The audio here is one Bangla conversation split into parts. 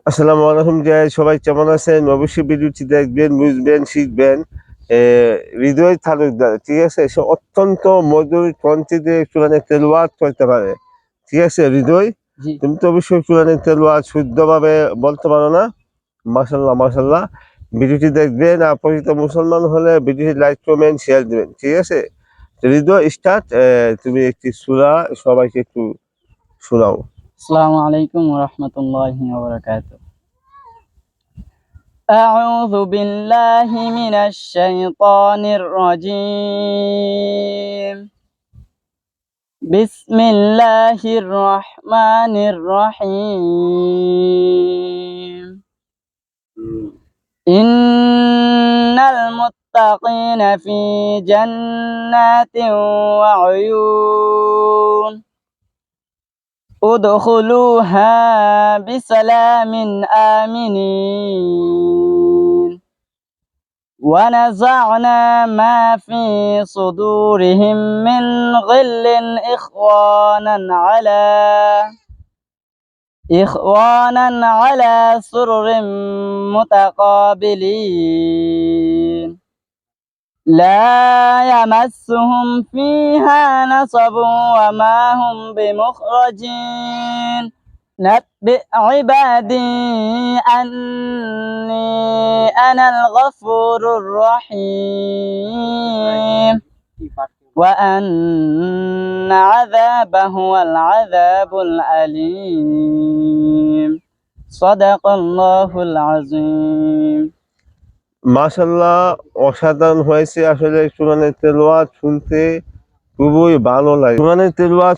আসসালামু আলাইকুম। সবাই কেমন আছেন? অবশ্যই ভিডিওটি দেখবেন, বুঝবেন, শিখবেন। হৃদয় তালুকদার, ঠিক আছে, সে অত্যন্ত মধুর কণ্ঠে দিয়ে কোরআনের তেলাওয়াত করতে পারে। ঠিক আছে হৃদয়, জি তুমি তো অবশ্যই কোরআনের তেলাওয়াত শুদ্ধভাবে বলতে পারো না? মাশাল্লাহ মাশাল্লাহ। ভিডিওটি দেখবেন, আর পরিচিত মুসলমান হলে ভিডিওটি লাইক কমেন্ট শেয়ার দিবেন, ঠিক আছে? তো হৃদয় স্টার্ট, তুমি একটি সূরা সবাইকে একটু শোনাও। আসসালামু আলাইকুম ওয়া রাহমাতুল্লাহি ওয়া বারাকাতুহু। আউযু বিল্লাহি মিনাশ শাইতানির রাজীম। বিসমিল্লাহির রহমানির রহিম। ইন্নাল মুত্তাকিনা ফি জান্নাতিন ওয়া উয়ুন। ادخلوها بسلام آمنين ونزعنا ما في صدورهم من غل إخوانا على سرر متقابلين لا يمسهم فيها نصب وما هم بمخرجين نبئ عبادي أني أنا الغفور الرحيم وأن عذاب هو العذاب الأليم صدق الله العظيم। মাশাল্লাহ, অসাধারণ হয়েছে। আসলে কোরআনের তেলাওয়াত শুনতে খুবই ভালো লাগে। কোরআনের তেলাওয়াত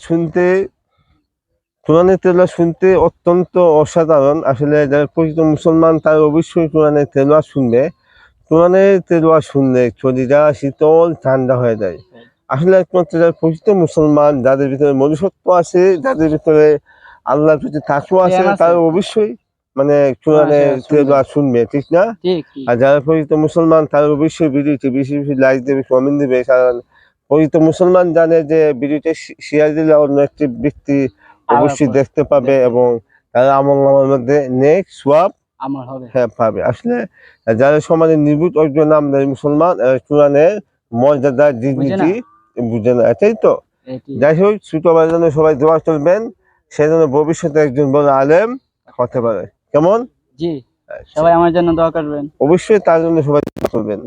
শুনতে অত্যন্ত অসাধারণ। আসলে যারা পরিচিত মুসলমান তারা অবশ্যই কোরআনের তেলাওয়াত শুনবে। কোরআনের তেলাওয়াত শুনলে শরীরটা শীতল ঠান্ডা হয়ে যায়। আসলে একমাত্র যারা পরিচিত মুসলমান, যাদের ভিতরে মনুষ্যত্ব আছে, যাদের ভিতরে আল্লাহর প্রতি তাকওয়া আছে, তারা অবশ্যই মানে কোরআনের তেলাওয়াত শুনবে, ঠিক না? আর যারা পরিচিত মুসলমান তারা অবশ্যই ভিডিওটি বেশি বেশি লাইক দেবে, কমেন্ট দেবে। কারণ পরিচিত মুসলমান জানে যে ভিডিওটি শেয়ার দিলে অন্য একটি ব্যক্তি অবশ্যই দেখতে পাবে এবং তারা আমলনামার মধ্যে নেক সওয়াব পাবে। আসলে যারা সমাজের নির্ভুত একজন নামধারী মুসলমান, কোরআনের মর্যাদা ডিগনিটি বুঝে না, এটাই তো। যাই হোক, ছোট ভাইয়ের জন্য সবাই দোয়া করবেন, সে যেন ভবিষ্যতে একজন বড় আলেম হতে পারে। কেমন? জি, সবাই আমার জন্য দোয়া করবেন। অবশ্যই তার জন্য সবাই দোয়া করবেন।